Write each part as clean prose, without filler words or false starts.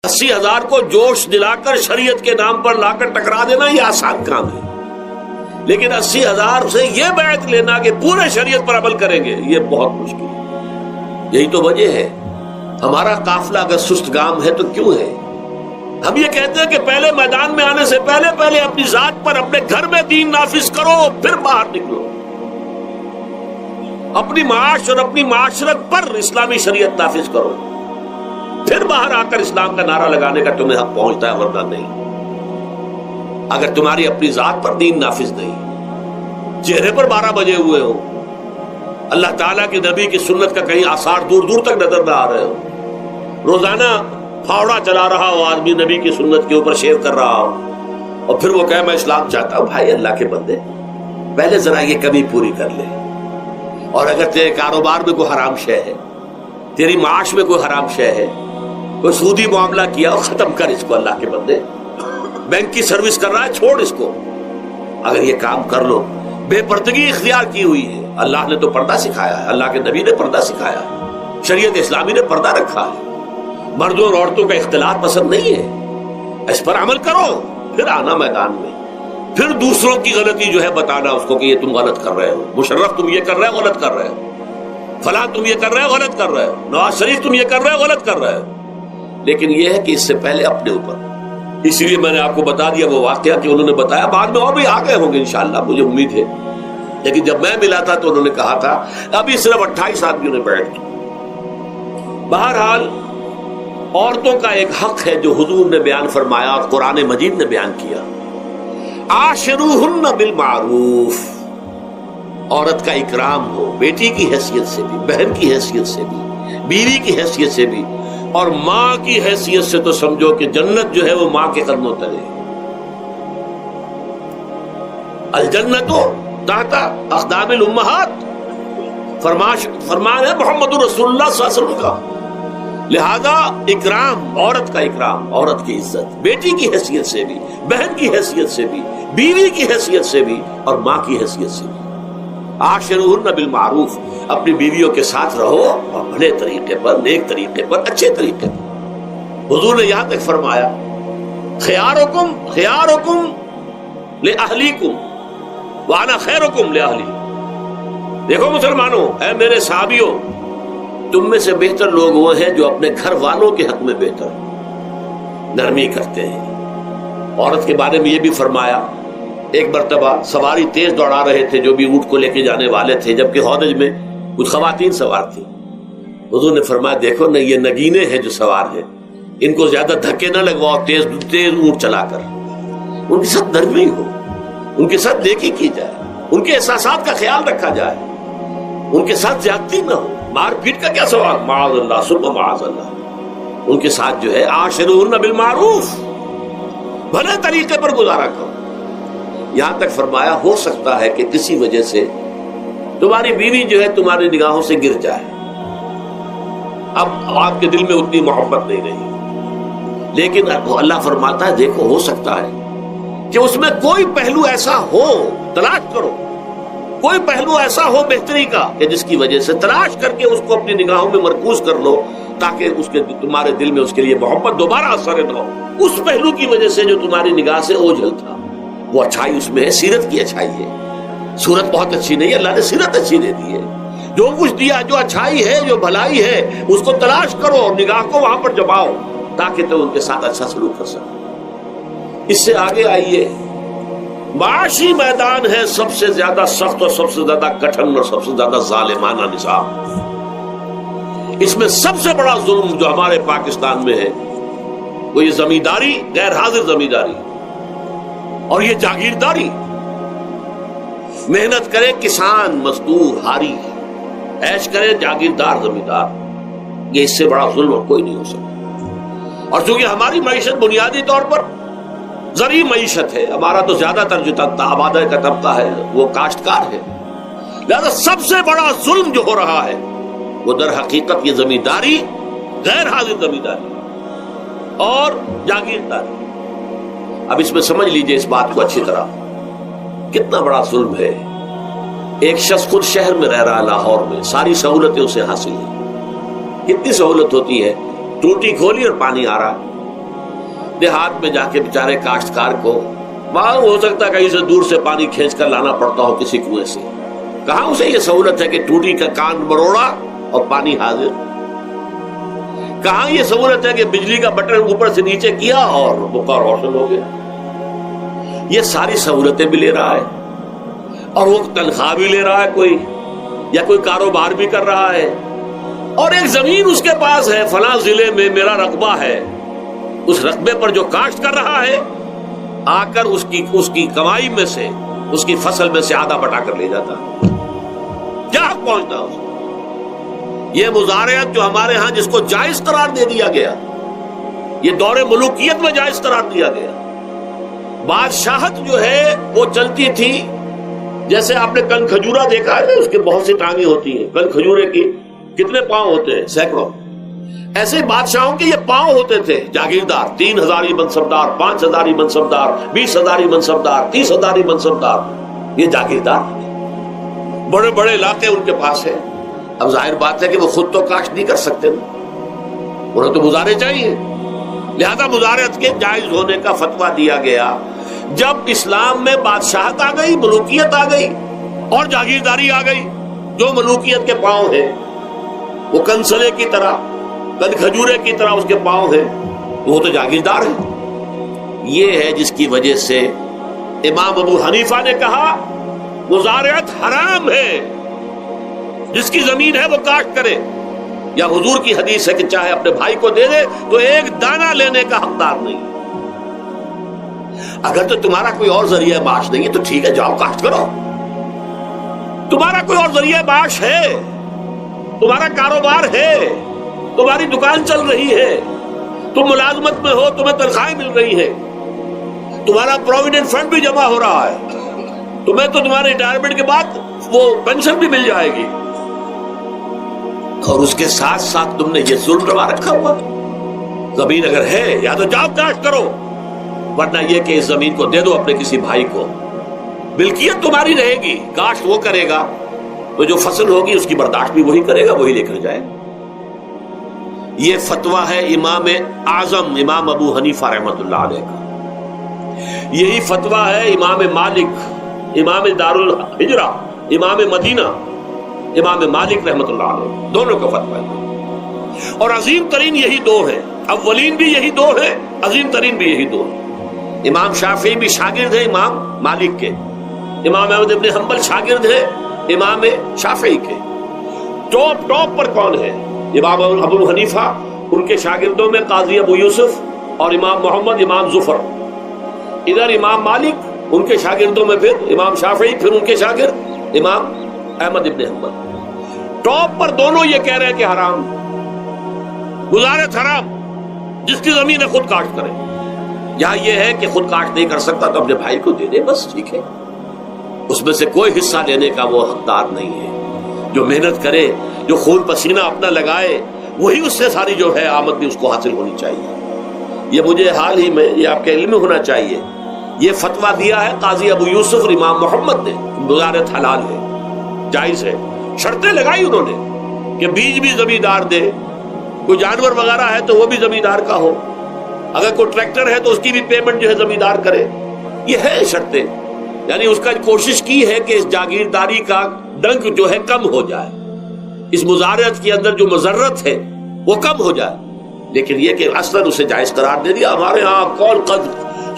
80,000 کو جوش دلا کر شریعت کے نام پر لا کر ٹکرا دینا یہ آسان کام ہے، لیکن 80,000 سے یہ بیعت لینا کہ پورے شریعت پر عمل کریں گے یہ بہت مشکل ہے۔ یہی تو وجہ ہے ہمارا قافلہ اگر سست گام ہے تو کیوں ہے؟ ہم یہ کہتے ہیں کہ پہلے میدان میں آنے سے پہلے اپنی ذات پر اپنے گھر میں دین نافذ کرو، پھر باہر نکلو، اپنی معاش اور اپنی معاشرت پر اسلامی شریعت نافذ کرو، پھر باہر آ کر اسلام کا نعرہ لگانے کا تمہیں حق پہنچتا ہے، ورنہ نہیں۔ اگر تمہاری اپنی ذات پر دین نافذ نہیں، چہرے پر 12 بجے ہوئے ہو، اللہ تعالیٰ کے نبی کی سنت کا کہیں آثار دور دور تک نظر نہ آ رہے ہو، روزانہ پھاوڑا چلا رہا ہو آدمی نبی کی سنت کے اوپر شیو کر رہا ہو، اور پھر وہ کہے میں اسلام چاہتا ہوں، بھائی اللہ کے بندے پہلے ذرا یہ کمی پوری کر لے۔ اور اگر تیرے کاروبار میں کوئی حرام شے ہے، تیری معاش میں کوئی حرام شے ہے، کوئی سودی معاملہ کیا، اور ختم کر اس کو اللہ کے بندے، بینک کی سروس کر رہا ہے چھوڑ اس کو، اگر یہ کام کر لو۔ بے پردگی اختیار کی ہوئی ہے، اللہ نے تو پردہ سکھایا ہے، اللہ کے نبی نے پردہ سکھایا ہے، شریعت اسلامی نے پردہ رکھا ہے، مردوں اور عورتوں کا اختلاط پسند نہیں ہے، اس پر عمل کرو، پھر آنا میدان میں، پھر دوسروں کی غلطی جو ہے بتانا اس کو کہ یہ تم غلط کر رہے ہو، مشرف تم یہ کر رہے ہو غلط کر رہے ہو، فلاں تم یہ کر رہے ہو غلط کر رہے ہو، نواز شریف تم یہ کر رہے ہو غلط کر رہے ہو۔ لیکن یہ ہے کہ اس سے پہلے اپنے اوپر، اس لیے میں نے آپ کو بتا دیا وہ واقعہ کہ انہوں نے بتایا، بعد میں اور بھی آ گئے ہوں گے انشاءاللہ، مجھے امید ہے، لیکن جب میں ملا تھا تو انہوں نے کہا تھا ابھی صرف 28 آدمیوں نے بیعت کی۔ بہرحال عورتوں کا ایک حق ہے جو حضور نے بیان فرمایا اور قرآن مجید نے بیان کیا، عاشروہن بالمعروف، عورت کا اکرام ہو، بیٹی کی حیثیت سے بھی، بہن کی حیثیت سے بھی، بیوی کی حیثیت سے بھی، اور ماں کی حیثیت سے تو سمجھو کہ جنت جو ہے وہ ماں کے قدموں تلے، الجنت تحت اقدام الامہات، فرمان ہے محمد رسول اللہ صلی اللہ علیہ وسلم کا۔ لہذا اکرام، عورت کا اکرام، عورت کی عزت، بیٹی کی حیثیت سے بھی، بہن کی حیثیت سے بھی، بیوی کی حیثیت سے بھی، اور ماں کی حیثیت سے بھی۔ عاشروہن بالمعروف، اپنی بیویوں کے ساتھ رہو اور بھلے طریقے پر، نیک طریقے پر، اچھے طریقے پر۔ حضور نے یہاں تک فرمایا خیارکم خیارکم لأہلیکم وانا خیرکم لأہلی۔ دیکھو مسلمانوں، اے میرے صحابیوں، تم میں سے بہتر لوگ وہ ہیں جو اپنے گھر والوں کے حق میں بہتر نرمی کرتے ہیں۔ عورت کے بارے میں یہ بھی فرمایا، ایک مرتبہ سواری تیز دوڑا رہے تھے جو بھی اونٹ کو لے کے جانے والے تھے، جبکہ ہودج میں کچھ خواتین سوار تھی۔ حضور نے فرمایا دیکھو نہ، یہ نگینے ہیں جو سوار ہیں، ان کو زیادہ دھکے نہ لگواؤ تیز تیز اونٹ چلا کر، ان کے ساتھ نرمی ہو، ان کے ساتھ نیکی کی جائے، ان کے احساسات کا خیال رکھا جائے، ان کے ساتھ زیادتی نہ ہو، مار پیٹ کا کیا سوال، معاذ اللہ ثم معاذ اللہ۔ ان کے ساتھ جو ہے عاشروہن بالمعروف، بھلے طریقے پر گزارا کرو۔ یہاں تک فرمایا ہو سکتا ہے کہ کسی وجہ سے تمہاری بیوی جو ہے تمہاری نگاہوں سے گر جائے، اب آپ کے دل میں اتنی محبت نہیں رہی، لیکن اللہ فرماتا ہے دیکھو ہو سکتا ہے کہ اس میں کوئی پہلو ایسا ہو، تلاش کرو، کوئی پہلو ایسا ہو بہتری کا کہ جس کی وجہ سے تلاش کر کے اس کو اپنی نگاہوں میں مرکوز کر لو، تاکہ اس کے تمہارے دل میں اس کے لیے محبت دوبارہ اثر نہ ہو۔ اس پہلو کی وجہ سے جو تمہاری نگاہ سے اوجھل تھا، وہ اچھائی اس میں ہے، سیرت کی اچھائی ہے۔ صورت بہت اچھی نہیں ہے، اللہ نے سیرت اچھی دے دی ہے، جو کچھ دیا، جو اچھائی ہے، جو بھلائی ہے، اس کو تلاش کرو اور نگاہ کو وہاں پر جماؤ تاکہ تم ان کے ساتھ اچھا سلوک کر سکو۔ اس سے آگے آئیے، معاشی میدان ہے سب سے زیادہ سخت اور سب سے زیادہ کٹھن اور سب سے زیادہ ظالمانہ نظام۔ اس میں سب سے بڑا ظلم جو ہمارے پاکستان میں ہے وہ یہ زمینداری، غیر حاضر زمینداری، اور یہ جاگیرداری۔ محنت کرے کسان مزدور ہاری، عیش کرے جاگیردار زمیندار، یہ اس سے بڑا ظلم کوئی نہیں ہو سکتا۔ اور چونکہ ہماری معیشت بنیادی طور پر زرعی معیشت ہے، ہمارا تو زیادہ تر جو آبادی کا طبقہ ہے وہ کاشتکار ہے، لہذا سب سے بڑا ظلم جو ہو رہا ہے وہ در حقیقت یہ زمینداری، غیر حاضر زمینداری اور جاگیرداری۔ اب اس میں سمجھ لیجئے اس بات کو اچھی طرح، کتنا بڑا ظلم ہے۔ ایک شخص خود شہر میں رہ رہا، لاہور میں، ساری سہولتیں اسے حاصل ہیں، کتنی سہولت ہوتی ہے، ٹوٹی کھولی اور پانی آ رہا، دیہات میں جا کے بیچارے کاشتکار کو وہاں ہو سکتا ہے کہیں سے دور سے پانی کھینچ کر لانا پڑتا ہو کسی کنویں سے. کہاں اسے یہ سہولت ہے کہ ٹوٹی کا کان مروڑا اور پانی حاضر. کہاں یہ سہولت ہے کہ بجلی کا بٹن اوپر سے نیچے کیا اور بخار روشن ہو گیا. یہ ساری سہولتیں بھی لے رہا ہے اور وہ تنخواہ بھی لے رہا ہے کوئی یا کوئی کاروبار بھی کر رہا ہے, اور ایک زمین اس کے پاس ہے فلاں ضلع میں میرا رقبہ ہے, اس رقبے پر جو کاشت کر رہا ہے آ کر اس کی کمائی میں سے اس کی فصل میں سے آدھا بٹا کر لے جاتا. کیا حق پہنچتا اسے؟ یہ مزارعت جو ہمارے ہاں جس کو جائز قرار دے دیا گیا, یہ دور ملوکیت میں جائز قرار دیا گیا. بادشاہت جو ہے وہ چلتی تھی جیسے آپ نے کن کھجورا دیکھا ہے, اس کے بہت سی ٹانگیں ہوتی ہیں. کن کھجورے کی کتنے پاؤں ہوتے ہیں؟ سینکڑوں. ایسے بادشاہوں کے یہ پاؤں ہوتے تھے. جاگیردار 3000 منصبدار, 5000 منصبدار, 20000 منصبدار, 30,000 منصبدار, یہ جاگیردار بڑے بڑے علاقے ان کے پاس ہیں. اب ظاہر بات ہے کہ وہ خود تو کاشت نہیں کر سکتے, انہیں تو مزارع چاہیے. لہذا مزارعت کے جائز ہونے کا فتویٰ دیا گیا. جب اسلام میں بادشاہت آ گئی, ملوکیت آ گئی اور جاگیرداری آ گئی, جو ملوکیت کے پاؤں ہیں وہ کنسلے کی طرح, کن کھجورے کی طرح اس کے پاؤں ہیں, وہ تو جاگیردار ہے. یہ ہے جس کی وجہ سے امام ابو حنیفہ نے کہا مزارعت حرام ہے, جس کی زمین ہے وہ کاشت کرے. یا حضور کی حدیث ہے کہ چاہے اپنے بھائی کو دے دے تو ایک دانہ لینے کا حقدار نہیں. اگر تو تمہارا کوئی اور ذریعہ معاش نہیں ہے تو ٹھیک ہے, جاؤ کاشت کرو. تمہارا کوئی اور ذریعہ معاش ہے, تمہارا کاروبار ہے, تمہاری دکان چل رہی ہے, تم ملازمت میں ہو, تمہیں تنخواہیں مل رہی ہیں, تمہارا پروویڈنٹ فنڈ بھی جمع ہو رہا ہے, تمہیں تو تمہارے ریٹائرمنٹ کے بعد وہ پینشن بھی مل جائے گی, اور اس کے ساتھ ساتھ تم نے یہ ظلم روا رکھا ہوا. زمین اگر ہے یا تو جاؤ کاشت کرو, ورنہ یہ کہ اس زمین کو دے دو اپنے کسی بھائی کو. ملکیت تمہاری رہے گی, کاشت وہ کرے گا تو جو فصل ہوگی اس کی برداشت بھی وہی کرے گا, وہی لے کر جائے. یہ فتویٰ ہے امام اعظم امام ابو حنیفہ رحمۃ اللہ علیہ کا. یہی فتویٰ ہے امام مالک, امام دار الحجرہ, امام مدینہ, امام مالک رحمۃ اللہ علیہ, دونوں کا فتویٰ ہے. اور عظیم ترین یہی دو ہیں, اولین بھی یہی دو ہیں, عظیم ترین بھی یہی دو ہیں. امام شافعی بھی شاگرد ہیں امام مالک کے, امام احمد ابن حنبل شاگرد ہیں امام شافعی کے. ٹاپ پر کون ہے؟ امام ابو حنیفہ, ان کے شاگردوں میں قاضی ابو یوسف اور امام محمد, امام ظفر. ادھر امام مالک, ان کے شاگردوں میں پھر امام شافعی, پھر ان کے شاگرد امام احمد ابن حنبل. ٹاپ پر دونوں یہ کہہ رہے ہیں کہ حرام, مزارعت حرام, جس کی زمین ہے خود کاشت کرے. یہاں یہ ہے کہ خود کاشت نہیں کر سکتا تو اپنے بھائی کو دے دے, بس ٹھیک ہے, اس میں سے کوئی حصہ لینے کا وہ حقدار نہیں ہے. جو محنت کرے, جو خون پسینہ اپنا لگائے, وہی اس سے ساری جو ہے آمدنی اس کو حاصل ہونی چاہیے. یہ مجھے حال ہی میں یہ آپ کے علم میں ہونا چاہیے, یہ فتویٰ دیا ہے قاضی ابو یوسف اور امام محمد نے, مزارعت حلال ہے, جائز ہے. شرطیں لگائی انہوں نے کہ بیج بھی زمیندار دے, کوئی جانور وغیرہ ہے تو وہ بھی زمیندار کا ہو, اگر کوئی ٹریکٹر ہے تو اس کی بھی پیمنٹ جو ہے زمیندار کرے. یہ ہے شرطیں, یعنی اس کا کوشش کی ہے کہ اس جاگیرداری کا ڈنک جو ہے کم ہو جائے, اس مزارعت کے اندر جو مضرت ہے وہ کم ہو جائے. لیکن یہ کہ اصلاً اسے جائز قرار دے دیا. ہمارے ہاں کون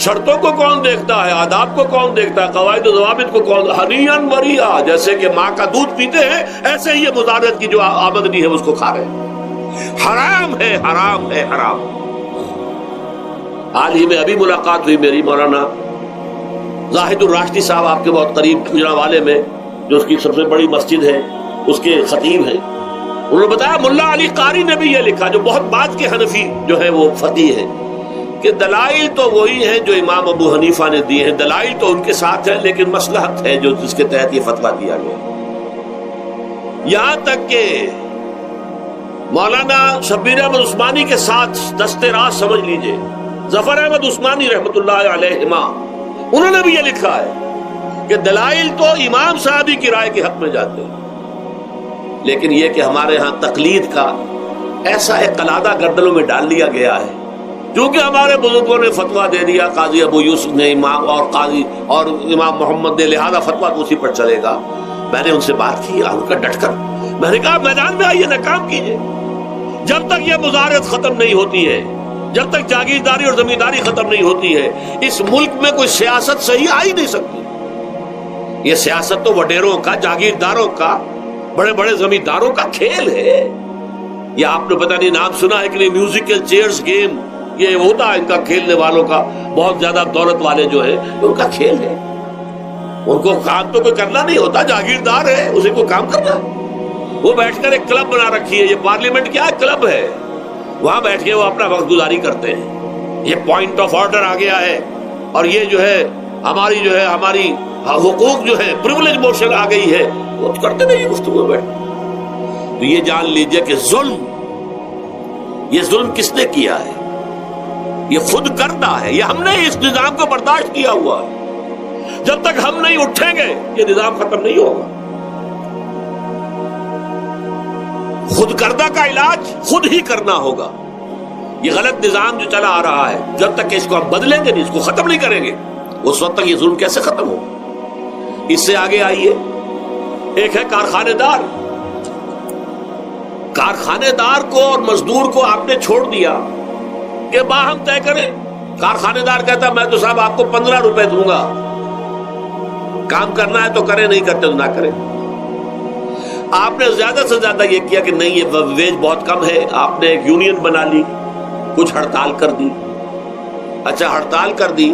شرطوں کو کون دیکھتا ہے, آداب کو کون دیکھتا ہے, قواعد و ضوابط کو کون, ہنیئن مریا, جیسے کہ ماں کا دودھ پیتے ہیں ایسے ہی یہ مزارعت کی جو آمدنی ہے اس کو کھا رہے ہیں. حرام ہے, حرام ہے, حرام. حال ہی میں ابھی ملاقات ہوئی میری مولانا زاہد الراشدی صاحب, آپ کے بہت قریب گجرانوالے میں, جو اس کی سب سے بڑی مسجد ہے, اس کے خطیب ہیں. انہوں نے بتایا ملا علی قاری نے بھی یہ لکھا, جو بہت بعد کے حنفی جو ہے وہ فقیہ ہے, کہ دلائل تو وہی ہیں جو امام ابو حنیفہ نے دیے ہیں, دلائل تو ان کے ساتھ ہیں, لیکن مصلحت ہے جو جس کے تحت یہ فتویٰ دیا گیا. یہاں تک کہ مولانا شبیر احمد عثمانی کے ساتھ دستے راست سمجھ لیجئے ظفر احمد عثمانی رحمۃ اللہ علیہما, انہوں نے بھی یہ لکھا ہے کہ دلائل تو امام صاحبی کی رائے کے حق میں جاتے ہیں, لیکن یہ کہ ہمارے ہاں تقلید کا ایسا ایک قلادہ گردنوں میں ڈال لیا گیا ہے کیونکہ ہمارے بزرگوں نے فتویٰ دے دیا، قاضی ابو یوسف نے امام اور قاضی اور امام محمد نے، لہذا فتویٰ تو اسی پر چلے گا۔ میں نے ان سے بات کی ان کا ڈٹ کر، میں نے کہا میدان میں آئیے نا، کام کیجیے۔ جب تک یہ مزارعت ختم نہیں ہوتی ہے، جب تک جاگیرداری اور زمینداری ختم نہیں ہوتی ہے، اس ملک میں کوئی سیاست صحیح آ ہی نہیں سکتی۔ یہ سیاست تو وڈیروں کا، جاگیرداروں کا، بڑے بڑے زمینداروں کا کھیل ہے۔ یہ آپ نے پتہ نہیں نام سنا ہے کہ نہیں، میوزیکل چیئرز گیم، یہ ہوتا ہے ان کا کھیلنے والوں کا، بہت زیادہ دولت والے جو ہے ان کا کھیل ہے۔ ان کو کام تو کوئی کرنا نہیں ہوتا، جاگیردار ہے، اسے کوئی کام کرنا ہے۔ وہ بیٹھ کر ایک کلب بنا رکھی ہے، یہ پارلیمنٹ کیا ہے، کلب ہے، وہاں بیٹھ کے وہ اپنا وقت گزاری کرتے ہیں۔ یہ پوائنٹ آف آرڈر آ گیا ہے، اور یہ جو ہے ہماری حقوق جو ہے، پریولیج موشن آ گئی ہے، وہ کرتے نہیں گفتگو بیٹھ۔ تو یہ جان لیجئے کہ یہ ظلم کس نے کیا ہے؟ یہ خود کردہ ہے، یہ ہم نے اس نظام کو برداشت کیا ہوا ہے۔ جب تک ہم نہیں اٹھیں گے یہ نظام ختم نہیں ہوگا۔ خود کردہ کا علاج خود ہی کرنا ہوگا۔ یہ غلط نظام جو چلا آ رہا ہے، جب تک اس کو ہم بدلیں گے نہیں، اس کو ختم نہیں کریں گے، اس وقت تک یہ ظلم کیسے ختم ہوگا؟ اس سے آگے آئیے، ایک ہے کارخانے دار۔ کارخانے دار کو اور مزدور کو آپ نے چھوڑ دیا کہ باہم طے کریں۔ کارخانے دار کہتا میں تو صاحب آپ کو 15 روپے دوں گا، کام کرنا ہے تو کریں، نہیں کرتے تو نہ کریں۔ آپ نے زیادہ سے زیادہ یہ کیا کہ نہیں، یہ ویج بہت کم ہے، آپ نے ایک یونین بنا لی، کچھ ہڑتال کر دی۔ اچھا ہڑتال کر دی،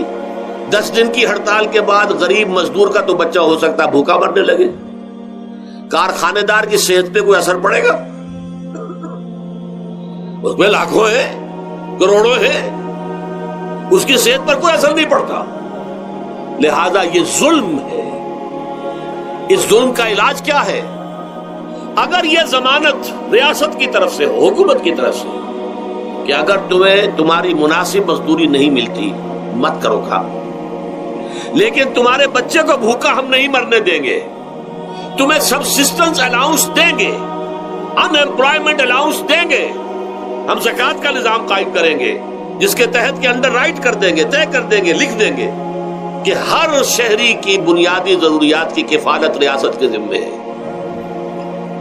10 دن کی ہڑتال کے بعد غریب مزدور کا تو بچہ ہو سکتا ہے بھوکا مرنے لگے، کارخانے دار کی صحت پہ کوئی اثر پڑے گا؟ اس میں لاکھوں ہیں، کروڑوں ہیں، اس کی صحت پر کوئی اثر نہیں پڑتا۔ لہذا یہ ظلم ہے۔ اس ظلم کا علاج کیا ہے؟ اگر یہ ضمانت ریاست کی طرف سے ہو، حکومت کی طرف سے، کہ اگر تمہیں تمہاری مناسب مزدوری نہیں ملتی مت کرو کام، لیکن تمہارے بچے کو بھوکا ہم نہیں مرنے دیں گے، تمہیں سبسسٹنس الاؤنس دیں گے، ان ایمپلائمنٹ الاؤنس دیں گے، ہم زکوٰۃ کا نظام قائم کریں گے جس کے تحت کے انڈر رائٹ کر دیں گے، طے کر دیں گے، لکھ دیں گے کہ ہر شہری کی بنیادی ضروریات کی کفالت ریاست کے ذمے ہے۔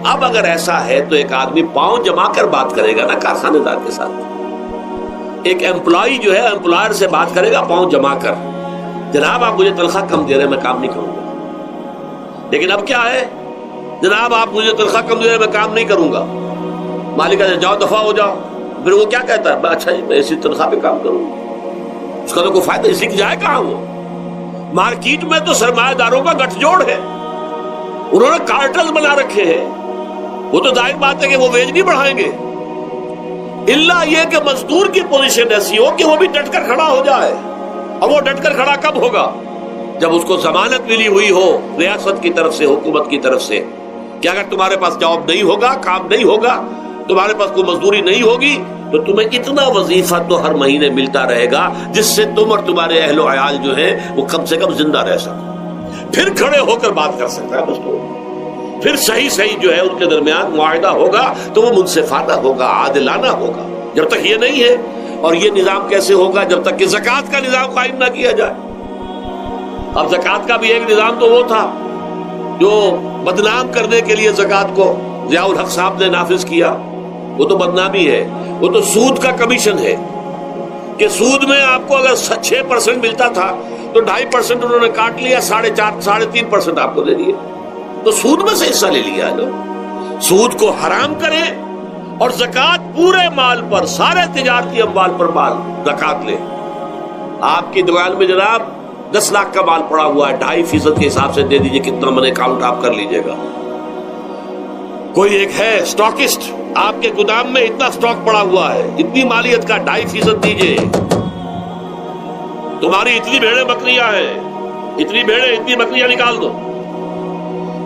اب اگر ایسا ہے تو ایک آدمی پاؤں جما کر بات کرے گا نا کارخانے دار کے ساتھ، ایک امپلائی جو ہے امپلائر سے بات کرے گا پاؤں جما کر، جناب آپ مجھے تنخواہ کم دے رہے ہیں میں کام نہیں کروں گا۔ لیکن اب کیا ہے، جناب آپ مجھے تنخواہ کم دے رہے ہیں میں کام نہیں کروں گا، مالک کہتا ہے جاؤ دفعہ ہو جاؤ۔ پھر وہ کیا کہتا ہے، اچھا جی میں اسی تنخواہ پہ کام کروں گا، اس کا تو کوئی فائدہ، اسی کی جائے کہاں وہ؟ مارکیٹ میں تو سرمایہ داروں کا گٹھ جوڑ ہے، انہوں نے کارٹل بنا رکھے ہیں، وہ تو ظاہر بات ہے کہ وہ ویج نہیں بڑھائیں گے، الا یہ کہ مزدور کی پوزیشن ایسی ہو کہ وہ بھی ڈٹ کر کھڑا ہو جائے۔ اور وہ ڈٹ کر کھڑا کب ہوگا؟ جب اس کو ضمانت ملی ہوئی ہو ریاست کی طرف سے، حکومت کی طرف سے، کہ اگر تمہارے پاس جاب نہیں ہوگا، کام نہیں ہوگا، تمہارے پاس کوئی مزدوری نہیں ہوگی، تو تمہیں اتنا وظیفہ تو ہر مہینے ملتا رہے گا جس سے تم اور تمہارے اہل و عیال جو ہے وہ کم سے کم زندہ رہ سکو، پھر کھڑے ہو کر بات کر سکتا ہے مزدور، پھر صحیح جو ہے ان کے درمیان معاہدہ ہوگا تو وہ منصفانہ ہوگا، عادلانہ ہوگا۔ جب تک یہ نہیں ہے، اور یہ نظام کیسے ہوگا جب تک کہ زکوٰۃ کا نظام قائم نہ کیا جائے۔ اب زکوٰۃ کا بھی ایک نظام تو وہ تھا جو بدنام کرنے کے لیے زکوٰۃ کو ضیاء الحق صاحب نے نافذ کیا، وہ تو بدنامی ہے، وہ تو سود کا کمیشن ہے، کہ سود میں آپ کو اگر 6% ملتا تھا تو 2.5% انہوں نے کاٹ لیا، 4.5-3.5% آپ کو دے دیے، تو سود میں سے حصہ لے لیا ہے نا۔ سود کو حرام کریں اور زکوٰۃ پورے مال پر، سارے تجارتی اموال پر مال زکوٰۃ لے۔ آپ کی دکان میں جناب 10 لاکھ کا مال پڑا ہوا ہے، 2.5% کے حساب سے دے دیجئے، کتنا من اکاؤنٹ آپ کر لیجئے گا۔ کوئی ایک ہے اسٹاکسٹ، آپ کے گودام میں اتنا اسٹاک پڑا ہوا ہے، اتنی مالیت کا 2.5% دیجئے، تمہاری اتنی بھیڑیں بکریاں ہیں، اتنی بھیڑیں اتنی بکریاں نکال دو۔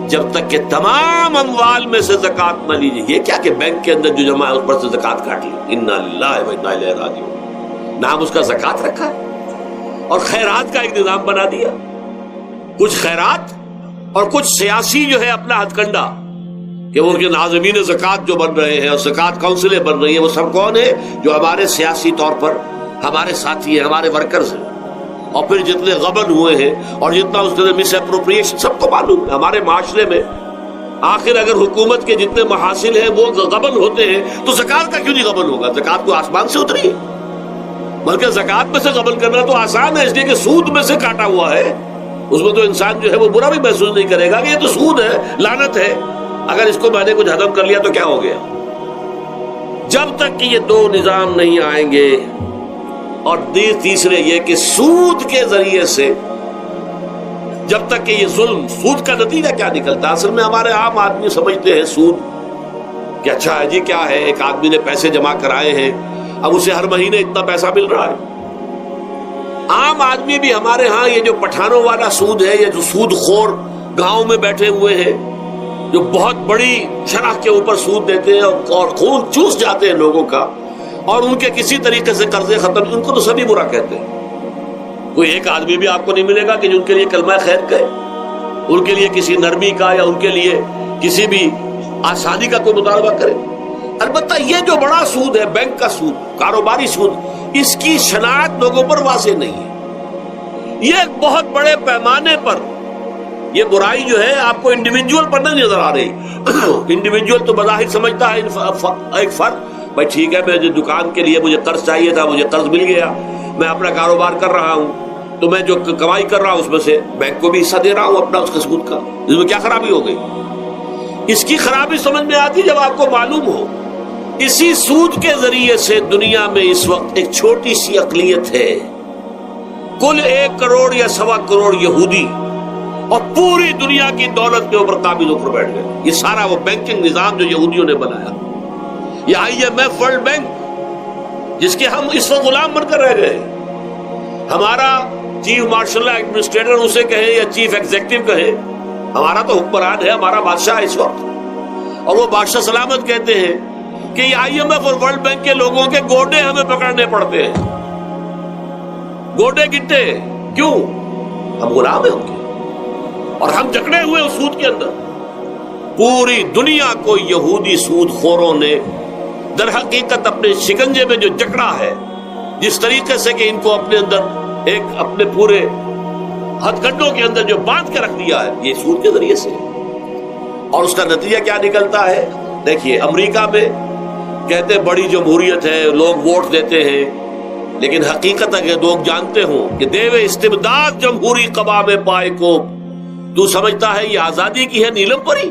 جب تک کہ تمام اموال میں سے زکوٰۃ نہ لیجیے، یہ کیا کہ بینک کے اندر جو جمع ہے اس پر سے زکوٰۃ کاٹ لی، انا للہ و انا الیہ راجعون، نام اس کا زکوٰۃ رکھا ہے، اور خیرات کا ایک نظام بنا دیا، کچھ خیرات اور کچھ سیاسی جو ہے اپنا ہتھ کنڈا، کہ وہ ناظمین زکوٰۃ جو بن رہے ہیں اور زکوٰۃ کونسلیں بن رہی ہیں، وہ سب کون ہیں؟ جو ہمارے سیاسی طور پر ہمارے ساتھی ہیں، ہمارے ورکرز ہیں، اور پھر جتنے غبن ہوئے ہیں اور جتنا اس نے مس اپروپریشن، سب کو معلوم ہے ہمارے معاشرے میں آخر اگر حکومت کے جتنے محاصل ہیں وہ غبن ہوتے ہیں تو زکوٰۃ کا کیوں نہیں غبن ہوگا؟ زکوٰۃ کو آسمان سے اتری ہے، بلکہ زکوٰۃ میں سے غبن کرنا تو آسان ہے، اس لیے کہ سود میں سے کاٹا ہوا ہے، اس میں تو انسان جو ہے وہ برا بھی محسوس نہیں کرے گا کہ یہ تو سود ہے، لعنت ہے، اگر اس کو میں نے کچھ ہضم کر لیا تو کیا ہو گیا۔ جب تک کہ یہ دو نظام نہیں آئیں گے، اور تیسرے یہ کہ سود کے ذریعے سے جب تک کہ یہ ظلم، سود کا نتیجہ کیا نکلتا ہے؟ اصل میں ہمارے عام آدمی سمجھتے ہیں سود کہ اچھا ہے جی، کیا ہے، ایک آدمی نے پیسے جمع کرائے ہیں، اب اسے ہر مہینے اتنا پیسہ مل رہا ہے۔ عام آدمی بھی ہمارے ہاں یہ جو پٹھانوں والا سود ہے، یہ جو سود خور گاؤں میں بیٹھے ہوئے ہیں جو بہت بڑی شرح کے اوپر سود دیتے ہیں اور خون چوس جاتے ہیں لوگوں کا، اور ان کے کسی طریقے سے قرضے ختم، ان کو تو سبھی برا کہتے ہیں۔ کوئی ایک آدمی بھی آپ کو نہیں ملے گا کہ ان کے لیے کلمہ خیر کہے، ان کے لیے کسی نرمی کا یا ان کے لیے کسی بھی آسانی کا کوئی مطالبہ کرے۔ البتہ یہ جو بڑا سود ہے، بینک کا سود، کاروباری سود، اس کی شناخت لوگوں پر واضح نہیں ہے۔ یہ ایک بہت بڑے پیمانے پر یہ برائی جو ہے آپ کو انڈیویجول پر نہیں نظر آ رہی۔ انڈیویجول تو بظاہر سمجھتا ہے ایک فرد، بھائی ٹھیک ہے، میں دکان کے لیے مجھے قرض چاہیے تھا، مجھے قرض مل گیا، میں اپنا کاروبار کر رہا ہوں، تو میں جو کمائی کر رہا ہوں اس میں سے بینک کو بھی حصہ دے رہا ہوں اپنا، اس کے سود کا، اس میں کیا خرابی ہو گئی؟ اس کی خرابی سمجھ میں آتی جب آپ کو معلوم ہو اسی سود کے ذریعے سے دنیا میں اس وقت ایک چھوٹی سی اقلیت ہے، کل 1 کروڑ یا 1.25 کروڑ یہودی، اور پوری دنیا کی دولت کے اوپر قابض ہو کر بیٹھ گئے۔ یہ سارا وہ بینکنگ نظام جو یہودیوں نے بنایا، یہ IMF ورلڈ بینک جس کے ہم اس وقت غلام بن کر رہ گئے، ہمارا چیف مارشل ایڈمنسٹریٹر اسے کہے یا چیف ایگزیکٹو کہے، ہمارا تو حکمران ہے، ہمارا بادشاہ ہے اس وقت، اور وہ بادشاہ سلامت کہتے ہیں کہ یہ IMF اور ورلڈ بینک کے لوگوں کے گوڈے ہمیں پکڑنے پڑتے ہیں، گوڈے گٹے، کیوں؟ ہم غلام ہیں ان کے، اور ہم جکڑے ہوئے اس سود کے اندر۔ پوری دنیا کو یہودی سود خوروں نے در حقیقت اپنے شکنجے میں جو جکڑا ہے، جس طریقے سے کہ ان کو اپنے اندر ایک اپنے پورے ہتھ کنڈوں کے اندر جو باندھ کے رکھ دیا ہے، یہ سود کے ذریعے سے۔ اور اس کا نتیجہ کیا نکلتا ہے؟ دیکھیے، امریکہ میں کہتے بڑی جمہوریت ہے، لوگ ووٹ دیتے ہیں، لیکن حقیقت اگر لوگ جانتے ہوں کہ دیوے استبداد جمہوری قبا میں پائے کو، تو سمجھتا ہے یہ آزادی کی ہے نیلم پری؟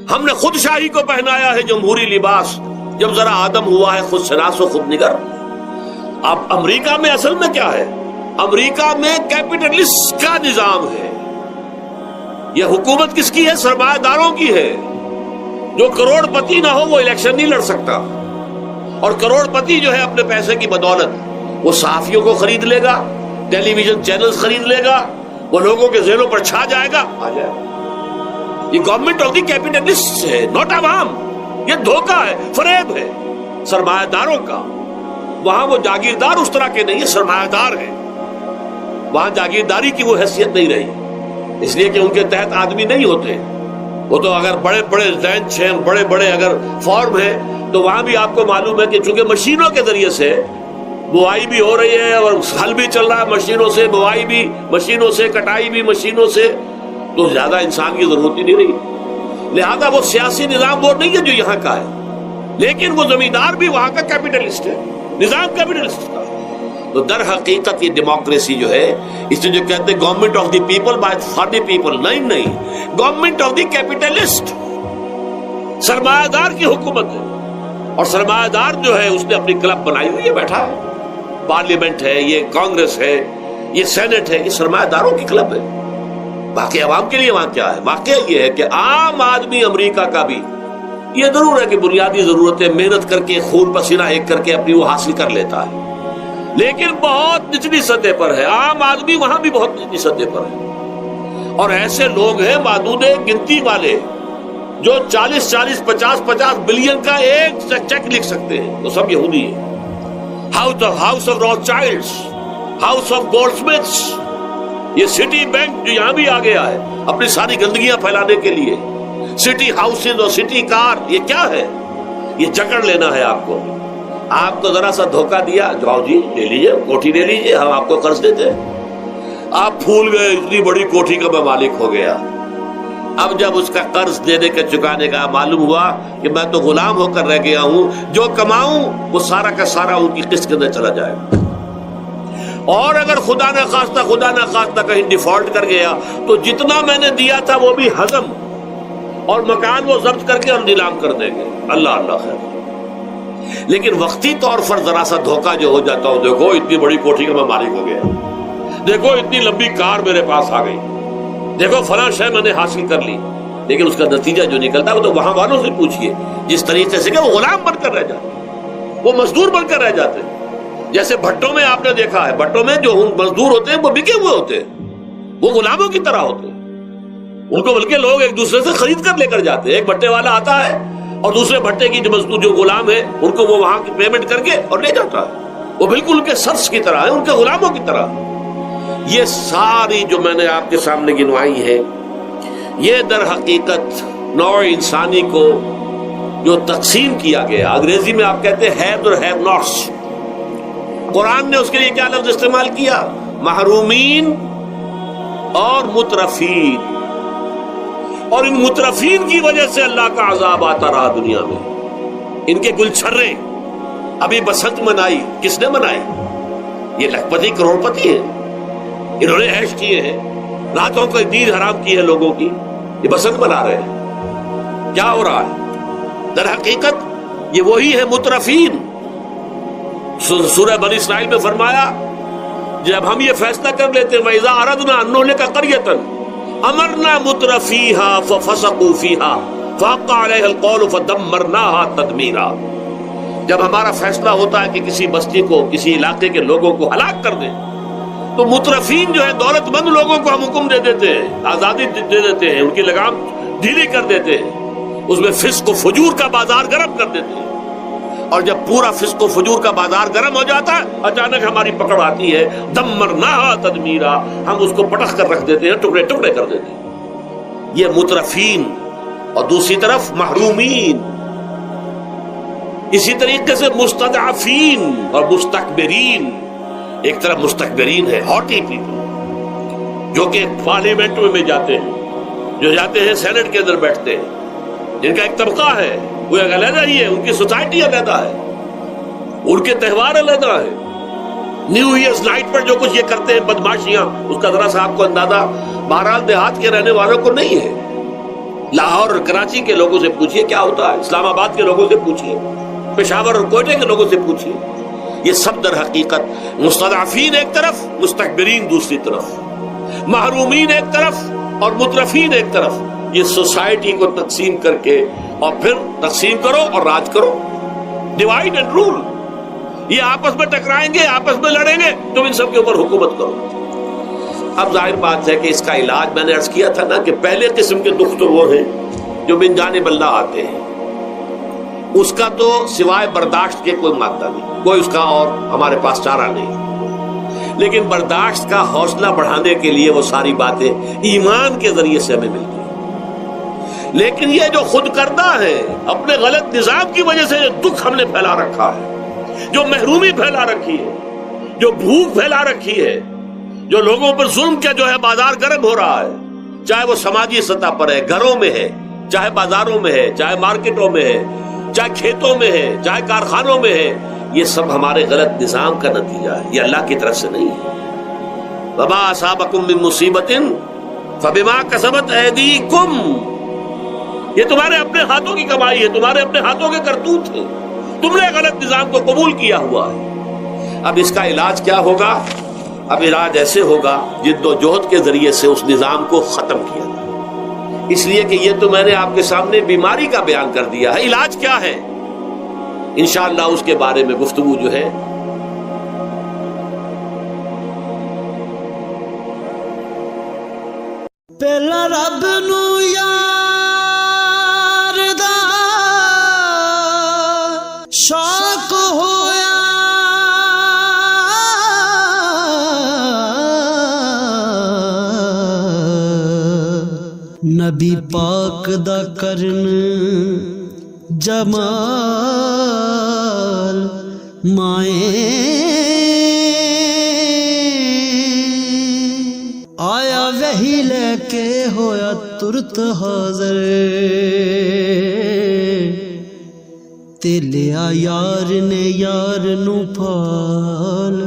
ہم نے خود شاہی کو پہنایا ہے جمہوری لباس، جب ذرا آدم ہوا ہے خود شناس و خود نگر۔ اب امریکہ میں اصل میں کیا ہے؟ امریکہ میں کیپٹلسٹ کا نظام ہے۔ یہ حکومت کس کی ہے؟ سرمایہ داروں کی ہے۔ جو کروڑ پتی نہ ہو وہ الیکشن نہیں لڑ سکتا، اور کروڑ پتی جو ہے اپنے پیسے کی بدولت وہ صحافیوں کو خرید لے گا، ٹیلی ویژن چینلز خرید لے گا، وہ لوگوں کے ذہنوں پر چھا جائے گا، آ جائے گا۔ یہ گورنمنٹ آف دی کیپٹلسٹ ہے، نوٹ عوام۔ یہ دھوکہ ہے، فریب ہے سرمایہ داروں کا۔ وہاں وہ جاگیردار اس طرح کے نہیں ہے، سرمایہ دار ہیں۔ وہاں جاگیرداری کی وہ حیثیت نہیں رہی، اس لیے کہ ان کے تحت آدمی نہیں ہوتے۔ وہ تو اگر بڑے بڑے رینچ ہیں، بڑے بڑے اگر فارم ہیں، تو وہاں بھی آپ کو معلوم ہے کہ چونکہ مشینوں کے ذریعے سے بوائی بھی ہو رہی ہے اور ہل بھی چل رہا ہے مشینوں سے، بوائی بھی مشینوں سے، کٹائی بھی مشینوں سے، تو زیادہ انسان کی ضرورت ہی نہیں رہی۔ لہذا وہ سیاسی نظام وہ نہیں ہے جو یہاں کا ہے، لیکن وہ زمیندار بھی وہاں کا کیپٹلسٹ ہے، نظام کیپٹلسٹ کا۔ تو در حقیقت یہ ڈیموکریسی جو ہے، اس میں جو کہتے ہیں government of the people by for the people, نہیں، گورنمنٹ آف دی کیپٹلسٹ، سرمایہ دار کی حکومت ہے۔ اور سرمایہ دار جو ہے اس نے اپنی کلب بنائی ہوئی ہے، بیٹھا ہے، پارلیمنٹ ہے، یہ کانگریس ہے، یہ سینٹ ہے، یہ سرمایہ داروں کی کلب ہے۔ باقی عوام کے لیے وہاں کیا ہے؟ واقعہ یہ ہے کہ عام آدمی امریکہ کا بھی یہ ضرور ہے کہ بنیادی ضرورتیں محنت کر کے، خون پسینہ ایک کر کے اپنی وہ حاصل کر لیتا ہے، لیکن بہت نچلی سطح پر ہے۔ عام آدمی وہاں بھی بہت نچلی سطح پر ہے، اور ایسے لوگ ہیں معدود گنتی والے جو 40 50 بلین کا ایک چیک لکھ سکتے ہیں، وہ سب یہودی ہیں۔ House of Rothschilds, house of Goldsmiths, یہ سٹی بینک جو یہاں بھی آ گیا ہے اپنی ساری گندگیاں پھیلانے کے لیے، سٹی ہاؤسز اور سٹی کار، یہ کیا ہے؟ یہ جکڑ لینا ہے آپ کو۔ آپ کو ذرا سا دھوکہ دیا، جاؤ جی لے لیجیے، کوٹھی لے لیجیے، ہم آپ کو قرض دیتے ہیں۔ آپ پھول گئے، اتنی بڑی کوٹھی کا میں مالک ہو گیا۔ اب جب اس کا قرض دینے کا چکانے کا معلوم ہوا کہ میں تو غلام ہو کر رہ گیا ہوں، جو کماؤں وہ سارا کا سارا ان کی قسط کے اندر چلا جائے گا، اور اگر خدا نہ خواستہ کہیں ڈیفالٹ کر گیا تو جتنا میں نے دیا تھا وہ بھی ہضم، اور مکان وہ ضبط کر کے اور نیلام کر دیں گے۔ اللہ اللہ خیر۔ لیکن وقتی طور پر ذرا سا دھوکہ جو ہو جاتا ہو، دیکھو اتنی بڑی کوٹھی کا میں مالک ہو گیا، دیکھو اتنی لمبی کار میرے پاس آ گئی، دیکھو فلاں شے میں نے حاصل کر لی، لیکن اس کا نتیجہ جو نکلتا ہے وہ تو وہاں والوں سے پوچھئے، جس طریقے سے کہ وہ غلام بن کر رہ جاتے، وہ مزدور بن کر رہ جاتے۔ جیسے بھٹوں میں آپ نے دیکھا ہے، بھٹوں میں جو مزدور ہوتے ہیں وہ بکے ہوئے ہوتے ہیں، وہ غلاموں کی طرح ہوتے ہیں، ان کو بلکہ لوگ ایک دوسرے سے خرید کر لے کر جاتے ہیں۔ ایک بھٹے والا آتا ہے اور دوسرے بھٹے کی جو مزدور جو غلام ہے ان کو وہ وہاں کی پیمنٹ کر کے اور لے جاتا ہے، وہ بالکل ان کے سرس کی طرح ہے، ان کے غلاموں کی طرح۔ یہ ساری جو میں نے آپ کے سامنے گنوائی ہے، یہ در حقیقت نوع انسانی کو جو تقسیم کیا گیا، انگریزی میں آپ کہتے ہیں ہیو اور ہیو ناٹس، قرآن نے اس کے لیے کیا لفظ استعمال کیا؟ محرومین اور مترفین۔ اور ان مترفین کی وجہ سے اللہ کا عذاب آتا رہا دنیا میں۔ ان کے گلچھرے، ابھی بسنت منائی، کس نے منائی؟ یہ لکھپتی کروڑ پتی ہیں، انہوں نے عیش کیے ہیں، راتوں کو نیند حرام کی ہے لوگوں کی، یہ بسنت منا رہے ہیں۔ کیا ہو رہا ہے؟ در حقیقت یہ وہی ہے مترفین۔ سورہ بنی اسرائیل میں فرمایا جب ہم یہ فیصلہ کر لیتے ہیں وَإِذَا أَرَدْنَا أَن نُهْلِكَ قَرْيَةً أَمَرْنَا مُتْرَفِيهَا فَفَسَقُوا فِيهَا فَحَقَّ عَلَيْهَا الْقَوْلُ فَدَمَّرْنَاهَا تَدْمِيرًا۔ جب ہمارا فیصلہ ہوتا ہے کہ کسی بستی کو، کسی علاقے کے لوگوں کو ہلاک کر دیں، تو مترفین جو ہے، دولت مند لوگوں کو ہم حکم دے دیتے ہیں، آزادی دے دیتے ہیں، ان کی لگام ڈھیلی کر دیتے ہیں، اس میں فسق و فجور کا بازار گرم کر دیتے ہیں۔ اور جب پورا فسق و فجور کا بازار گرم ہو جاتا ہے، اچانک ہماری پکڑ آتی ہے، دمرناہا تدمیرا، ہم اس کو پٹخ کر رکھ دیتے ہیں، ٹکڑے ٹکڑے کر دیتے ہیں۔ یہ مترفین، اور دوسری طرف محرومین، اسی طریقے سے مستضعفین اور مستکبرین۔ ایک طرف مستکبرین ہے، ہاٹی پیپل، جو کہ پارلیمنٹ میں جاتے ہیں، جو جاتے ہیں سینٹ کے اندر بیٹھتے ہیں، جن کا ایک طبقہ ہے، وہ ایک علیحدہ ہی ہے، ان کی سوسائٹی علیحدہ ہے، ان کے تہوار علیحدہ ہے۔ نیو ایئرز نائٹ پر جو کچھ یہ کرتے ہیں بدماشیاں، اس کا ذرا سا آپ کو اندازہ بہرحال دیہات کے رہنے والوں کو نہیں ہے۔ لاہور اور کراچی کے لوگوں سے پوچھئے کیا ہوتا ہے، اسلام آباد کے لوگوں سے پوچھئے، پشاور اور کوئٹہ کے لوگوں سے پوچھئے۔ یہ سب در حقیقت مستضعفین ایک طرف، مستکبرین دوسری طرف، محرومین ایک طرف اور مترفین ایک طرف، یہ سوسائٹی کو تقسیم کر کے، اور پھر تقسیم کرو اور راج کرو، ڈیوائڈ اینڈ رول۔ یہ آپس میں ٹکرائیں گے، آپس میں لڑیں گے، تم ان سب کے اوپر حکومت کرو۔ اب ظاہر بات ہے کہ اس کا علاج میں نے عرض کیا تھا نا کہ پہلے قسم کے دکھ تو وہ ہیں جو من جانب اللہ آتے ہیں، اس کا تو سوائے برداشت کے کوئی مادہ نہیں، کوئی اس کا اور ہمارے پاس چارہ نہیں۔ لیکن برداشت کا حوصلہ بڑھانے کے لیے وہ ساری باتیں ایمان کے ذریعے سے ہمیں ملتی ہیں۔ لیکن یہ جو خود کردہ ہے، اپنے غلط نظام کی وجہ سے جو دکھ ہم نے پھیلا رکھا ہے، جو محرومی پھیلا رکھی ہے، جو بھوک پھیلا رکھی ہے، جو لوگوں پر ظلم کا جو ہے بازار گرم ہو رہا ہے، چاہے وہ سماجی سطح پر ہے، گھروں میں ہے، چاہے بازاروں میں ہے، چاہے مارکیٹوں میں ہے، چاہے کھیتوں میں ہے، چاہے کارخانوں میں ہے، یہ سب ہمارے غلط نظام کا نتیجہ ہے، یہ اللہ کی طرف سے نہیں ہے۔ وما اصابکم من مصیبت فبما کسبت ایدیکم، یہ تمہارے اپنے ہاتھوں کی کمائی ہے، تمہارے اپنے ہاتھوں کے کرتوت ہیں، تم نے غلط نظام کو قبول کیا ہوا ہے۔ اب اس کا علاج کیا ہوگا؟ اب علاج ایسے ہوگا جد و جہد کے ذریعے سے اس نظام کو ختم کیا جائے۔ اس لیے کہ یہ تو میں نے آپ کے سامنے بیماری کا بیان کر دیا ہے، علاج کیا ہے انشاءاللہ اس کے بارے میں گفتگو جو ہے پہلا رب نو یار دا شوق ہویا، نبی پاک دا کرن جمال مائیں آیا وہی لے کے ہویا ترت حاضر تے لیا یار نے یار نو پال